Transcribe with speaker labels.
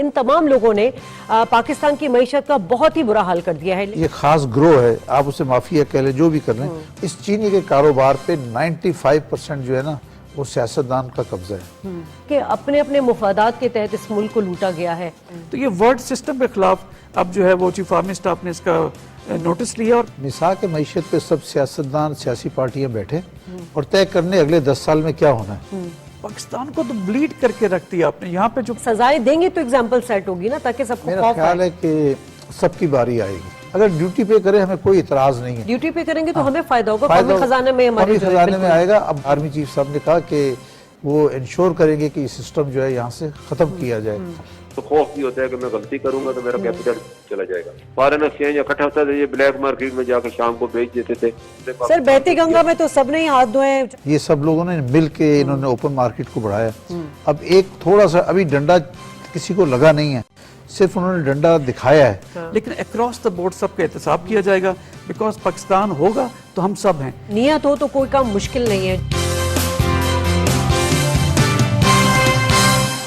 Speaker 1: ان تمام لوگوں نے پاکستان کی معیشت کا بہت ہی برا حال کر دیا ہے.
Speaker 2: یہ خاص گروہ ہے, آپ اسے مافیا کہہ لیں, جو بھی کر لیں, اس چینی کے کاروبار پہ 95% جو ہے نا وہ سیاستدان کا قبضہ ہے
Speaker 1: کہ اپنے اپنے مفادات کے تحت اس ملک کو لوٹا گیا ہے.
Speaker 3: تو یہ ورلڈ سسٹم کے خلاف اب جو ہے وہ چیف آرمی سٹاف نے اس کا نوٹس لیا, اور
Speaker 2: مساق معیشت پہ سب سیاستدان سیاسی پارٹیاں بیٹھے اور طے کرنے اگلے 10 سال میں کیا ہونا ہے.
Speaker 3: پاکستان کو تو بلیڈ کر کے رکھ دیا آپ نے. یہاں پہ جو
Speaker 1: سزائیں دیں گے تو ایگزامپل سیٹ ہوگی نا, تاکہ سب کو
Speaker 2: میرا
Speaker 1: خوف
Speaker 2: خیال ہے کہ سب کی باری آئے گی. اگر ڈیوٹی پہ کرے ہمیں کوئی اعتراض نہیں ہے,
Speaker 1: ڈیوٹی پہ کریں گے تو ہمیں فائدہ ہوگا, قومی خزانے میں
Speaker 2: قومی خزانے میں آئے گا. اب آرمی چیف صاحب نے کہا کہ وہ انشور کریں گے کہ یہ سسٹم جو ہے یہاں سے ختم کیا جائے.
Speaker 4: تو خوف بھی ہوتا ہے کہ میں غلطی کروں گا تو میرا کیپٹل چلا جائے گا. فارن ایکسچینج اکٹھا ہوتا تھا, یہ بلیک مارکیٹ میں جا کے شام کو بیچ دیتے تھے.
Speaker 1: سر بہتی گنگا میں تو سب نے ہی ہاتھ دھوئے.
Speaker 2: یہ سب لوگوں نے مل کے انہوں نے اوپن مارکیٹ کو بڑھایا. اب ایک تھوڑا سا ابھی ڈنڈا کسی کو لگا نہیں ہے, صرف انہوں نے ڈنڈا دکھایا ہے.
Speaker 3: لیکن اکراس دا بورڈ سب کا احتساب کیا جائے گا, بیکاز پاکستان ہوگا تو ہم سب ہیں.
Speaker 1: نیت ہو تو کوئی کام مشکل نہیں ہے.